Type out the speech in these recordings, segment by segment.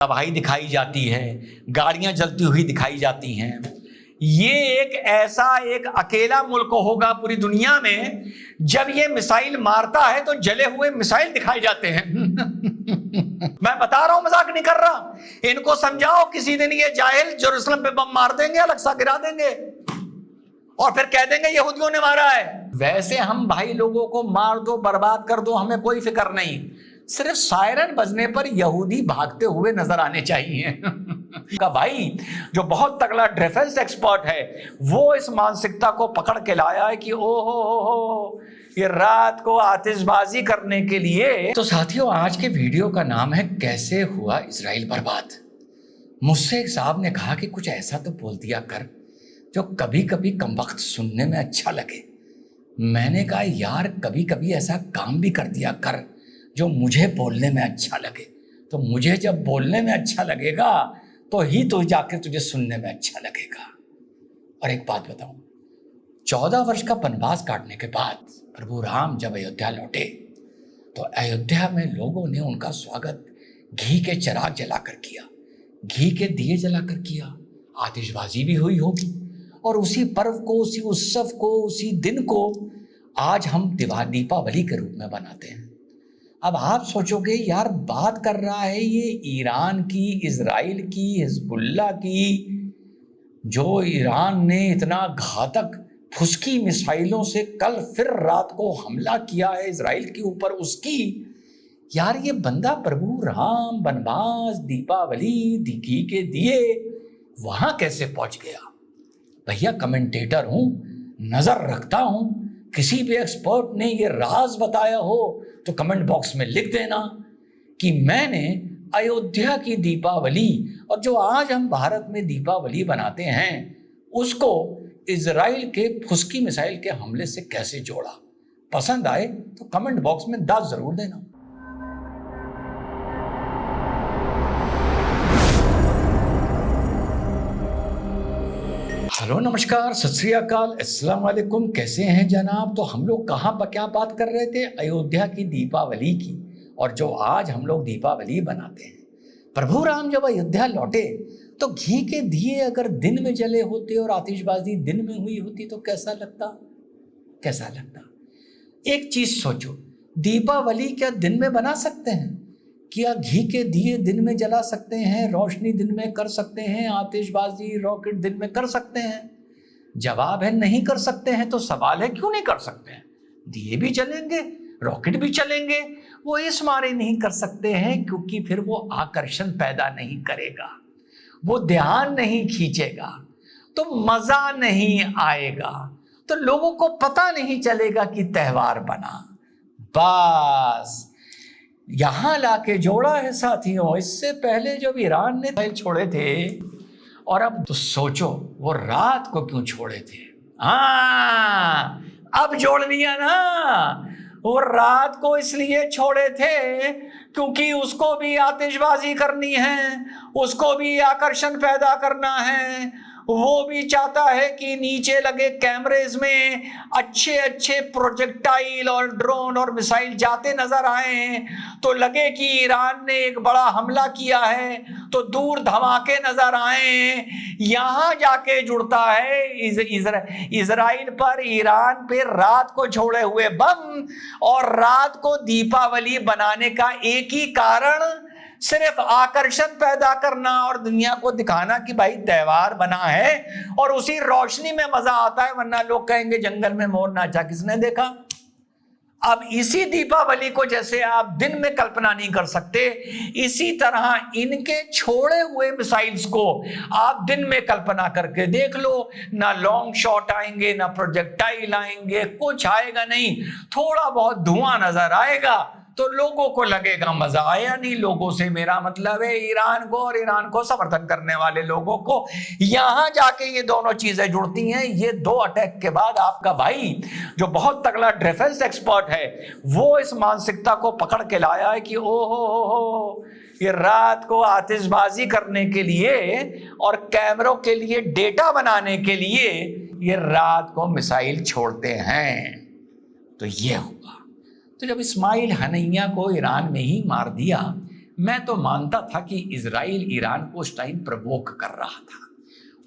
तबाही दिखाई जाती है, गाड़ियां जलती हुई दिखाई जाती हैं। ये एक अकेला मुल्क होगा पूरी दुनिया में जब ये मिसाइल मारता है तो जले हुए मिसाइल दिखाई जाते हैं। मैं बता रहा हूं, मजाक नहीं कर रहा। इनको समझाओ, किसी दिन ये जाहिल जेरूसलम पे बम मार देंगे, अलग-सा गिरा देंगे और फिर कह देंगे यहूदियों ने मारा है। वैसे हम भाई लोगों को मार दो, बर्बाद कर दो, हमें कोई फिक्र नहीं। सिर्फ सायरन बजने पर यहूदी भागते हुए नजर आने चाहिए। का भाई जो बहुत तगड़ा डिफेंस एक्सपर्ट है वो इस मानसिकता को पकड़ के लाया है कि ओहो ये रात को आतिशबाजी करने के लिए। तो साथियों, आज के वीडियो का नाम है कैसे हुआ इजराइल बर्बाद। मुझसे एक साहब ने कहा कि कुछ ऐसा तो बोल दिया कर जो कभी कभी कमबख्त सुनने में अच्छा लगे। मैंने कहा यार, कभी कभी ऐसा काम भी कर दिया कर जो मुझे बोलने में अच्छा लगे। तो मुझे जब बोलने में अच्छा लगेगा तो ही तो जाकर तुझे सुनने में अच्छा लगेगा। और एक बात बताऊं, 14 वर्ष का वनवास काटने के बाद प्रभु राम जब अयोध्या लौटे तो अयोध्या में लोगों ने उनका स्वागत घी के चिराग जलाकर किया, घी के दिए जलाकर किया, आतिशबाजी भी हुई होगी। और उसी पर्व को, उसी उत्सव को, उसी दिन को आज हम दीपावली के रूप में बनाते हैं। अब आप सोचोगे यार, बात कर रहा है ये ईरान की, इजराइल की, हिजबुल्लाह की, जो ईरान ने इतना घातक फुसकी मिसाइलों से कल फिर रात को हमला किया है इजराइल के ऊपर, उसकी। यार ये बंदा प्रभु राम, वनवास, दीपावली, घी के दिए वहां कैसे पहुंच गया? भैया कमेंटेटर हूं, नजर रखता हूं। किसी भी एक्सपर्ट ने ये राज बताया हो तो कमेंट बॉक्स में लिख देना कि मैंने अयोध्या की दीपावली और जो आज हम भारत में दीपावली बनाते हैं उसको इजराइल के फुसकी मिसाइल के हमले से कैसे जोड़ा। पसंद आए तो कमेंट बॉक्स में दाद जरूर देना। हेलो, नमस्कार, सत श्री अकाल, अस्सलाम वालेकुम। कैसे हैं जनाब? तो हम लोग कहाँ पर क्या बात कर रहे थे? अयोध्या की दीपावली की। और जो आज हम लोग दीपावली बनाते हैं, प्रभु राम जब अयोध्या लौटे तो घी के दिए अगर दिन में जले होते और आतिशबाजी दिन में हुई होती तो कैसा लगता? कैसा लगता? एक चीज सोचो, दीपावली क्या दिन में बना सकते हैं? क्या घी के दिए दिन में जला सकते हैं? रोशनी दिन में कर सकते हैं? आतिशबाजी, रॉकेट दिन में कर सकते हैं? जवाब है नहीं कर सकते हैं। तो सवाल है क्यों नहीं कर सकते हैं? दिए भी जलेंगे, रॉकेट भी चलेंगे। वो इस मारे नहीं कर सकते हैं क्योंकि फिर वो आकर्षण पैदा नहीं करेगा, वो ध्यान नहीं खींचेगा, तो मजा नहीं आएगा, तो लोगों को पता नहीं चलेगा कि त्योहार बना। बस यहां लाके जोड़ा है साथियों। इससे पहले जब ईरान ने मिसाइल छोड़े थे, और अब तो सोचो वो रात को क्यों छोड़े थे। हाँ, अब जोड़ लिया ना। वो रात को इसलिए छोड़े थे क्योंकि उसको भी आतिशबाजी करनी है, उसको भी आकर्षण पैदा करना है। वो भी चाहता है कि नीचे लगे कैमरेज में अच्छे अच्छे प्रोजेक्टाइल और ड्रोन और मिसाइल जाते नजर आए तो लगे कि ईरान ने एक बड़ा हमला किया है, तो दूर धमाके नजर आए। यहां जाके जुड़ता है इजराइल पर, ईरान पे रात को छोड़े हुए बम। और रात को दीपावली बनाने का एक ही कारण, सिर्फ आकर्षण पैदा करना और दुनिया को दिखाना कि भाई त्योहार बना है और उसी रोशनी में मजा आता है। वरना लोग कहेंगे जंगल में मोर नाचा किसने देखा। अब इसी दीपावली को जैसे आप दिन में कल्पना नहीं कर सकते, इसी तरह इनके छोड़े हुए मिसाइल्स को आप दिन में कल्पना करके देख लो। ना लॉन्ग शॉट आएंगे, ना प्रोजेक्टाइल आएंगे, कुछ आएगा नहीं। थोड़ा बहुत धुआं नजर आएगा तो लोगों को लगेगा मजा आया। नहीं, लोगों से मेरा मतलब है ईरान को और ईरान को समर्थन करने वाले लोगों को। यहां जाके ये दोनों चीजें जुड़ती हैं। ये दो अटैक के बाद आपका भाई जो बहुत तगड़ा डिफेंस एक्सपर्ट है वो इस मानसिकता को पकड़ के लाया है कि ओहो ये रात को आतिशबाजी करने के लिए और कैमरों के लिए, डेटा बनाने के लिए ये रात को मिसाइल छोड़ते हैं। तो ये हुआ। तो जब इस्माइल हनैया को ईरान में ही मार दिया, मैं तो मानता था कि इजराइल ईरान को उस टाइम प्रवोक कर रहा था।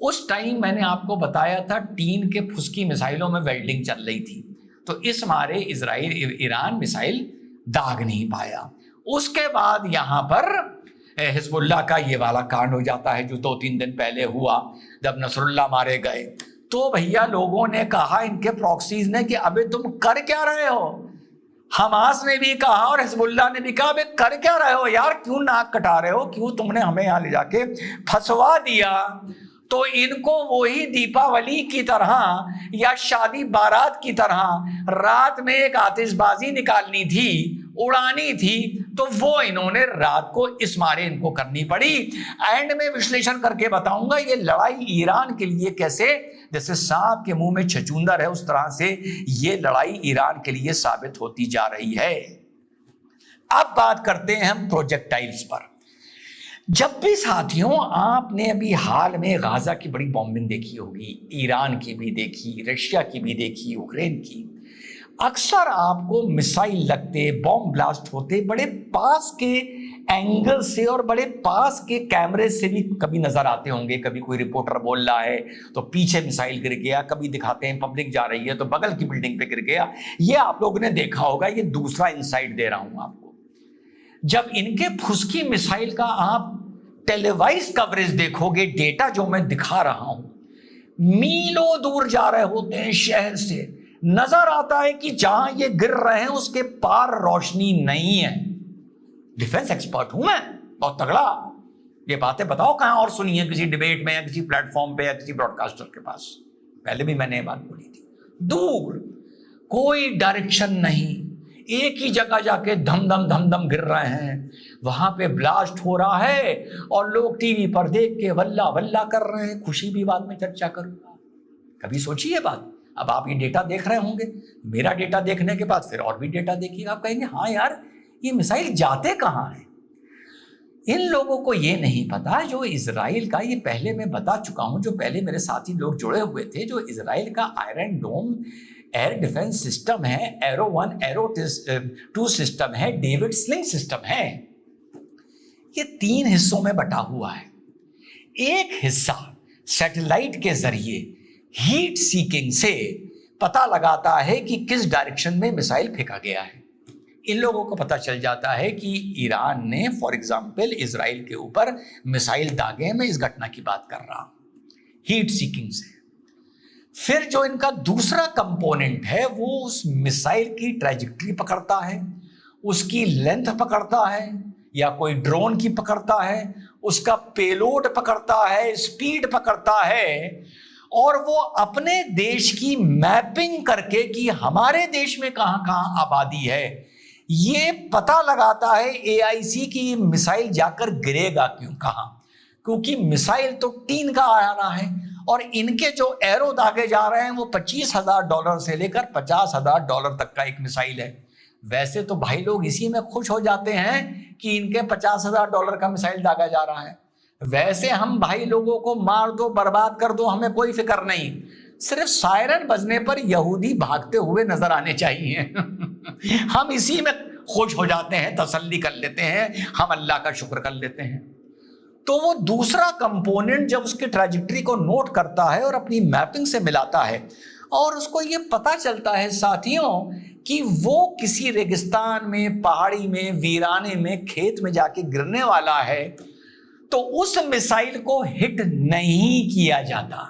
उस टाइम मैंने आपको बताया था टीन के फुसकी मिसाइलों में वेल्डिंग चल रही थी, तो इस मारे इजराइल ईरान मिसाइल दाग नहीं पाया। उसके बाद यहाँ पर हिजबुल्लाह का ये वाला कांड हो जाता है जो 2-3 दिन पहले हुआ, जब नसरुल्लाह मारे गए। तो भैया लोगों ने कहा, इनके प्रॉक्सीज ने, कि अबे तुम कर क्या रहे हो। हमास ने भी कहा और हिजबुल्लाह ने भी कहा, अबे कर क्या रहे हो यार, क्यों नाक कटा रहे हो, क्यों तुमने हमें यहाँ ले जाके फंसवा दिया। तो इनको वही दीपावली की तरह या शादी बारात की तरह रात में एक आतिशबाजी निकालनी थी, उड़ानी थी, तो वो इन्होंने रात को इस मारे इनको करनी पड़ी। एंड में विश्लेषण करके बताऊंगा ये लड़ाई ईरान के लिए कैसे, जैसे सांप के मुंह में छछूंदर है, उस तरह से ये लड़ाई ईरान के लिए साबित होती जा रही है। अब बात करते हैं हम प्रोजेक्टाइल्स पर। जब भी साथियों आपने अभी हाल में गाजा की बड़ी बॉम्बिंग देखी होगी, ईरान की भी देखी, रशिया की भी देखी, यूक्रेन की, अक्सर आपको मिसाइल लगते, बॉम्ब ब्लास्ट होते बड़े पास के एंगल से और बड़े पास के कैमरे से भी कभी नजर आते होंगे। कभी कोई रिपोर्टर बोल रहा है तो पीछे मिसाइल गिर गया, कभी दिखाते हैं पब्लिक जा रही है तो बगल की बिल्डिंग पे गिर गया। ये आप लोगों ने देखा होगा। ये दूसरा इंसाइट दे रहा हूं आपको। जब इनके फुसकी मिसाइल का आप टेलीवाइज कवरेज देखोगे, डेटा जो मैं दिखा रहा हूं, मीलों दूर जा रहे होते हैं शहर से, नजर आता है कि जहां ये गिर रहे हैं उसके पार रोशनी नहीं है। डिफेंस एक्सपर्ट हूं मैं, बहुत तगड़ा। ये बातें बताओ कहां और सुनी है, किसी डिबेट में या किसी प्लेटफॉर्म पे या किसी ब्रॉडकास्टर के पास। पहले भी मैंने ये बात बोली थी। दूर, कोई डायरेक्शन नहीं, एक ही जगह जाके धम धम धम धम गिर रहे हैं, वहां पे ब्लास्ट हो रहा है और लोग टीवी पर देख के वल्ला वल्ला कर रहे हैं। खुशी भी बाद में चर्चा करूंगा। कभी सोचिए बात। अब आप ये डेटा देख रहे होंगे, मेरा डेटा देखने के बाद फिर और भी डेटा देखिएगा, आप कहेंगे हाँ यार ये मिसाइल जाते कहाँ हैं। इन लोगों को ये नहीं पता जो इजराइल का, ये पहले मैं बता चुका हूं, जो पहले मेरे साथी लोग जुड़े हुए थे, जो इजराइल का आयरन डोम एयर डिफेंस सिस्टम है, एरो 1 एरो 2 सिस्टम है, डेविड स्लिंग सिस्टम है, ये 3 हिस्सों में बटा हुआ है। एक हिस्सा सैटेलाइट के जरिए हीट सीकिंग से पता लगाता है कि किस डायरेक्शन में मिसाइल फेंका गया है। इन लोगों को पता चल जाता है कि ईरान ने फॉर एग्जाम्पल इजराइल के ऊपर मिसाइल दागे। मैं इस घटना की बात कर रहा हूं, हीट सीकिंग से। फिर जो इनका दूसरा कंपोनेंट है वो उस मिसाइल की ट्रैजेक्टरी पकड़ता है, उसकी लेंथ पकड़ता है, या कोई ड्रोन की पकड़ता है, उसका पेलोड पकड़ता है, स्पीड पकड़ता है, और वो अपने देश की मैपिंग करके कि हमारे देश में कहां कहां आबादी है, ये पता लगाता है AIC की ये मिसाइल जाकर गिरेगा क्यों, कहां। क्योंकि मिसाइल तो टीन का आ रहा है और इनके जो एरो दागे जा रहे हैं वो $25,000 से लेकर $50,000 तक का एक मिसाइल है। वैसे तो भाई लोग इसी में खुश हो जाते हैं कि इनके $50,000 का मिसाइल दागा जा रहा है। वैसे हम भाई लोगों को मार दो, बर्बाद कर दो, हमें कोई फिक्र नहीं। सिर्फ सायरन बजने पर यहूदी भागते हुए नजर आने चाहिए हम इसी में खुश हो जाते हैं, तसल्ली कर लेते हैं, हम अल्लाह का शुक्र कर लेते हैं। तो वो दूसरा कंपोनेंट जब उसकी ट्रैजेक्टरी को नोट करता है और अपनी मैपिंग से मिलाता है और उसको ये पता चलता है साथियों कि वो किसी रेगिस्तान में, पहाड़ी में, वीराने में, खेत में जाके गिरने वाला है, तो उस मिसाइल को हिट नहीं किया जाता,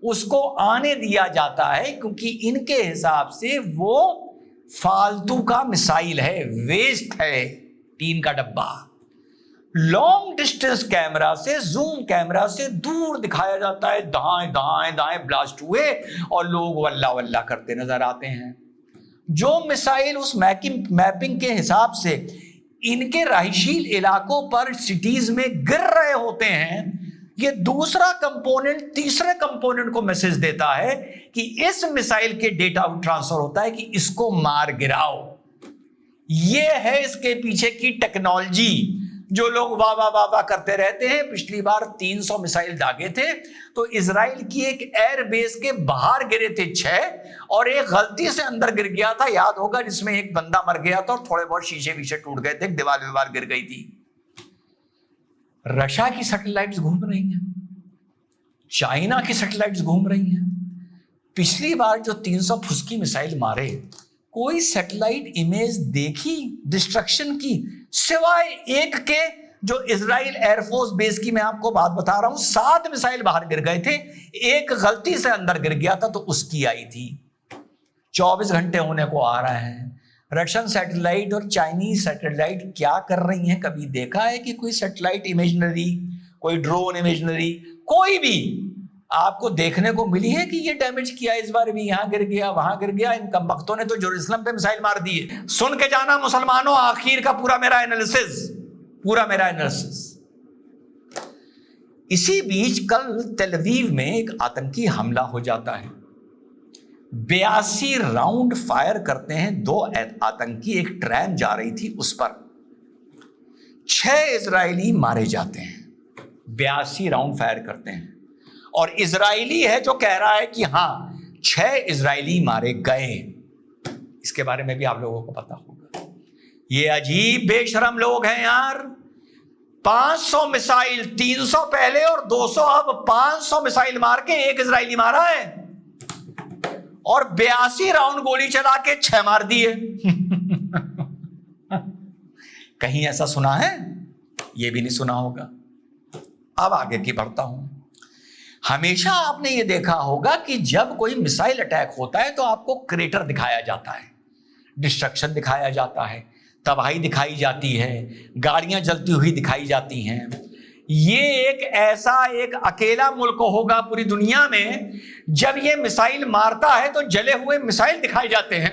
उसको आने दिया जाता है, क्योंकि इनके हिसाब से वो फालतू का मिसाइल है, वेस्ट है, टीन का डब्बा। लॉन्ग डिस्टेंस कैमरा से, जूम कैमरा से दूर दिखाया जाता है, दाएं दाएं दाएं ब्लास्ट हुए और लोग वल्ला वल्ला करते नजर आते हैं। जो मिसाइल उस मैपिंग के हिसाब से इनके रहायशील इलाकों पर, सिटीज में गिर रहे होते हैं, ये दूसरा कंपोनेंट तीसरे कंपोनेंट को मैसेज देता है कि इस मिसाइल के डेटा ट्रांसफर होता है कि इसको मार गिराओ। ये है इसके पीछे की टेक्नोलॉजी जो लोग वाह वाह वाह वाह करते रहते हैं। पिछली बार 300 मिसाइल दागे थे, तो इजराइल की एक एयर बेस के बाहर गिरे थे 6 और एक गलती से अंदर गिर गया था, याद होगा, जिसमें एक बंदा मर गया था और थोड़े बहुत शीशे वीशे टूट गए थे, दीवार गिर गई थी। रशिया की सैटेलाइट्स घूम रही हैं, चाइना की सैटेलाइट्स घूम रही हैं। पिछली बार जो 300 फुसकी मिसाइल मारे, कोई सैटेलाइट इमेज देखी डिस्ट्रक्शन की, सिवाय एक के जो इजराइल एयरफोर्स बेस की मैं आपको बात बता रहा हूं, 7 मिसाइल बाहर गिर गए थे, एक गलती से अंदर गिर गया था तो उसकी आई थी। 24 घंटे होने को आ रहे हैं। रशियन सैटेलाइट और चाइनीज सैटेलाइट क्या कर रही हैं? कभी देखा है कि कोई सैटेलाइट इमेजिनरी, कोई ड्रोन इमेजिनरी, कोई भी आपको देखने को मिली है कि ये डैमेज किया, इस बार भी यहां गिर गया, वहां गिर गया? इन कमबख्तों ने तो जेरूसलम पे मिसाइल मार दी है। सुन के जाना मुसलमानों, आखिर का पूरा मेरा एनालिसिस। इसी बीच कल तेल अवीव में एक आतंकी हमला हो जाता है। 82 राउंड फायर करते हैं 2 आतंकी, एक ट्रेन जा रही थी उस पर, 6 इजरायली मारे जाते हैं। 82 राउंड फायर करते हैं और इजरायली है जो कह रहा है कि हां 6 इजरायली मारे गए। इसके बारे में भी आप लोगों को पता होगा। ये अजीब बेशरम लोग हैं यार। 500 मिसाइल, 300 पहले और 200 अब, 500 मिसाइल मार के एक इजरायली मारा है और 82 राउंड गोली चला के 6 मार दिए। कहीं ऐसा सुना है? ये भी नहीं सुना होगा। अब आगे की बढ़ता हूं। हमेशा आपने ये देखा होगा कि जब कोई मिसाइल अटैक होता है तो आपको क्रेटर दिखाया जाता है, डिस्ट्रक्शन दिखाया जाता है, तबाही दिखाई जाती है, गाड़ियां जलती हुई दिखाई जाती हैं। ये एक अकेला मुल्क होगा पूरी दुनिया में जब ये मिसाइल मारता है तो जले हुए मिसाइल दिखाए जाते हैं।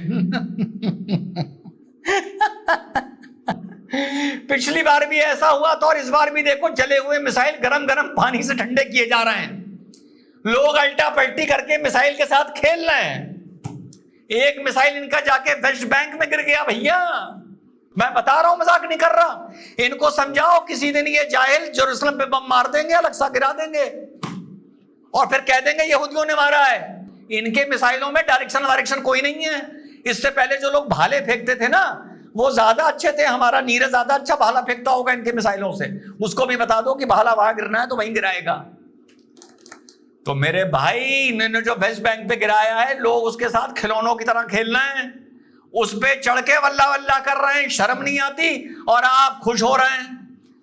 पिछली बार भी ऐसा हुआ था और इस बार भी देखो जले हुए मिसाइल गरम गरम पानी से ठंडे किए जा रहे हैं। लोग अल्टा पलटी करके मिसाइल के साथ खेल रहे हैं। एक मिसाइल इनका जाके वेस्ट बैंक में गिर गया। भैया मैं बता रहा हूं, मजाक नहीं कर रहा। इनको समझाओ, किसी दिन ये जाहिल जेरूसलम पे बम मार देंगे, अल-अक्सा गिरा देंगे और फिर कह देंगे यहूदियों ने मारा है। इनके मिसाइलों में डायरेक्शन वायरेक्शन कोई नहीं है। इससे पहले जो लोग भाले फेंकते थे ना, वो ज्यादा अच्छे थे। हमारा नीरज ज्यादा अच्छा भाला फेंकता होगा इनके मिसाइलों से। उसको भी बता दो कि भाला वहां गिरना है तो वहीं गिराएगा। तो मेरे भाई, इन्होंने जो वेस्ट बैंक पे गिराया है, लोग उसके साथ खिलौनों की तरह खेल रहे हैं, उस पे चढ़ के वल्ला वल्ला कर रहे हैं, शर्म नहीं आती, और आप खुश हो रहे हैं।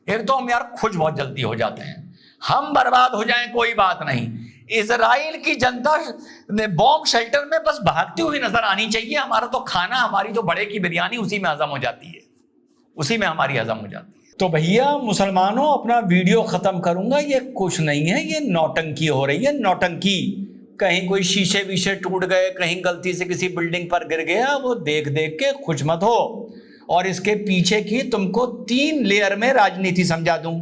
एक तो हम यार खुश बहुत जल्दी हो जाते हैं। हम बर्बाद हो जाएं कोई बात नहीं, इजराइल की जनता बॉम्ब शेल्टर में बस भागती हुई नजर आनी चाहिए। हमारा तो खाना, हमारी जो बड़े की बिरयानी, उसी में हजम हो जाती है, उसी में हमारी हजम हो जाती है। तो भैया मुसलमानों, अपना वीडियो खत्म करूंगा। ये कुछ नहीं है, ये नौटंकी हो रही है, नौटंकी। कहीं कोई शीशे वीशे टूट गए, कहीं गलती से किसी बिल्डिंग पर गिर गया, वो देख देख के खुश मत हो। और इसके पीछे की तुमको 3 लेयर में राजनीति समझा दूं।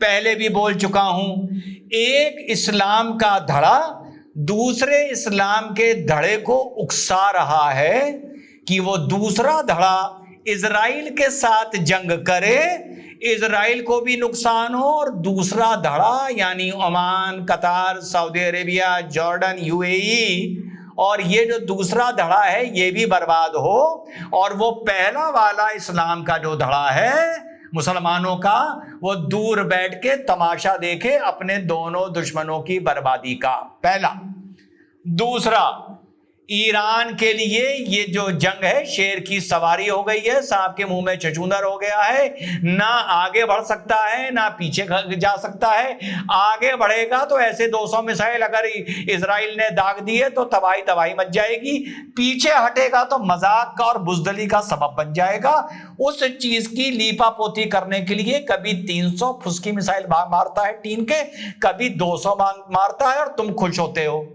पहले भी बोल चुका हूं, एक इस्लाम का धड़ा दूसरे इस्लाम के धड़े को उकसा रहा है कि वो दूसरा धड़ा इजराइल के साथ जंग करे, इजराइल को भी नुकसान हो, और दूसरा धड़ा यानी ओमान, कतार, सऊदी अरेबिया, जॉर्डन, यूएई, और ये जो दूसरा धड़ा है ये भी बर्बाद हो। और वो पहला वाला इस्लाम का जो धड़ा है मुसलमानों का, वो दूर बैठ के तमाशा देखे अपने दोनों दुश्मनों की बर्बादी का। पहला। दूसरा, ईरान के लिए ये जो जंग है शेर की सवारी हो गई है, सांप के मुंह में चचूंदर हो गया है। ना आगे बढ़ सकता है ना पीछे जा सकता है। आगे बढ़ेगा तो ऐसे 200 मिसाइल अगर इजराइल ने दाग दिए तो तबाही तबाही मच जाएगी। पीछे हटेगा तो मजाक का और बुजदली का सबब बन जाएगा। उस चीज की लीपापोती करने के लिए कभी 300 फुसकी मिसाइल मारता है टीन के, कभी 200 मारता है, और तुम खुश होते हो।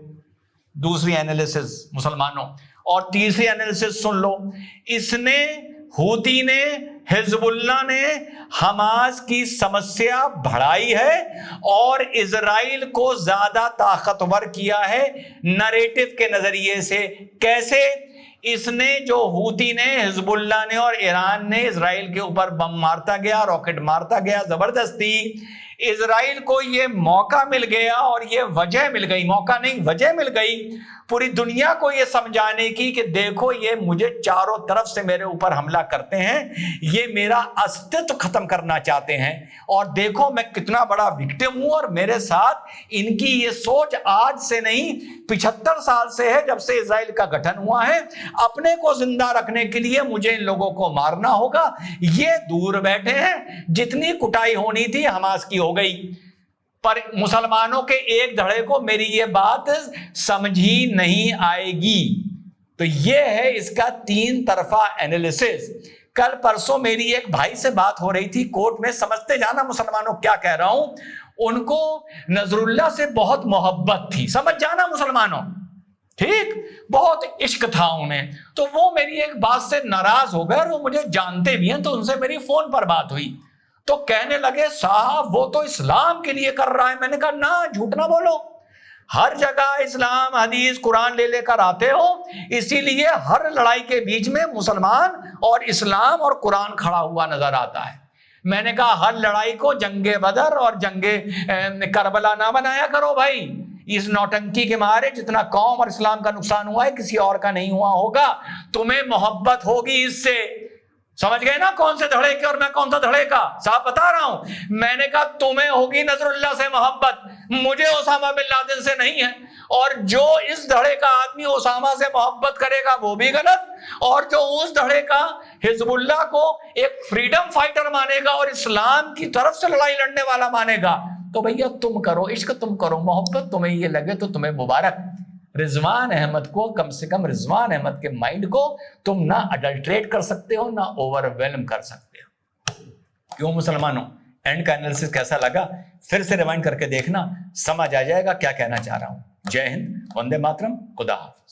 दूसरी एनालिसिस मुसलमानों, और तीसरी एनालिसिस सुन लो। इसने, हूती ने, हिजबुल्ला ने हमास की समस्या बढ़ाई है और इजराइल को ज्यादा ताकतवर किया है नरेटिव के नजरिए से। कैसे? इसने, जो हूती ने, हिजबुल्ला ने और ईरान ने इजराइल के ऊपर बम मारता गया, रॉकेट मारता गया जबरदस्ती। इजराइल को ये मौका मिल गया और ये वजह मिल गई, मौका नहीं वजह मिल गई पूरी दुनिया को ये समझाने की कि देखो ये मुझे चारों तरफ से मेरे ऊपर हमला करते हैं, ये मेरा अस्तित्व खत्म करना चाहते हैं, और देखो मैं कितना बड़ा विक्टिम हूं, और मेरे साथ इनकी ये सोच आज से नहीं 75 साल से है, जब से इजराइल का गठन हुआ है। अपने को जिंदा रखने के लिए मुझे इन लोगों को मारना होगा। ये दूर बैठे हैं, जितनी कुटाई होनी थी हमास की हो गई, पर मुसलमानों के एक धड़े को मेरी ये बात समझी नहीं आएगी। तो ये है इसका 3 तरफा एनालिसिस। कल परसों मेरी एक भाई से बात हो रही थी कोर्ट में, समझते जाना मुसलमानों क्या कह रहा हूं, उनको नजरुल्लाह से बहुत मोहब्बत थी, समझ जाना मुसलमानों, ठीक, बहुत इश्क था उन्हें। तो वो मेरी एक बात से नाराज हो गए, और वो मुझे जानते भी हैं, तो उनसे मेरी फोन पर बात हुई, तो कहने लगे साहब वो तो इस्लाम के लिए कर रहा है। मैंने कहा ना, झूठ ना बोलो, हर जगह इस्लाम हदीस कुरान ले लेकर आते हो, इसीलिए हर लड़ाई के बीच में मुसलमान और इस्लाम और कुरान खड़ा हुआ नजर आता है। मैंने कहा हर लड़ाई को जंगे बदर और जंगे करबला ना बनाया करो भाई। इस नौटंकी के मारे जितना कौम और इस्लाम का नुकसान हुआ है किसी और का नहीं हुआ होगा। तुम्हें मोहब्बत होगी इससे, समझ गए ना कौन से धड़े के और मैं कौन सा धड़े का, साफ बता रहा हूं। मैंने कहा तुम्हें होगी नजरुल्लाह से मोहब्बत, मुझे ओसामा बिन लादेन से नहीं है। और जो इस धड़े का आदमी ओसामा से मोहब्बत करेगा वो भी गलत, और जो उस धड़े का हिजबुल्लाह को एक फ्रीडम फाइटर मानेगा और इस्लाम की तरफ से लड़ाई लड़ने वाला मानेगा, तो भैया तुम करो इश्क, तुम करो मोहब्बत, तुम्हें ये लगे तो तुम्हें मुबारक। रिजवान अहमद को, कम से कम रिजवान अहमद के माइंड को तुम ना अडल्ट्रेट कर सकते हो, ना ओवरवेलम कर सकते हो। क्यों मुसलमानों, एंड का एनालिसिस कैसा लगा फिर से रिवाइंड करके देखना, समझ आ जाएगा क्या कहना चाह रहा हूं। जय हिंद, वंदे मातरम, खुदा हाफिज।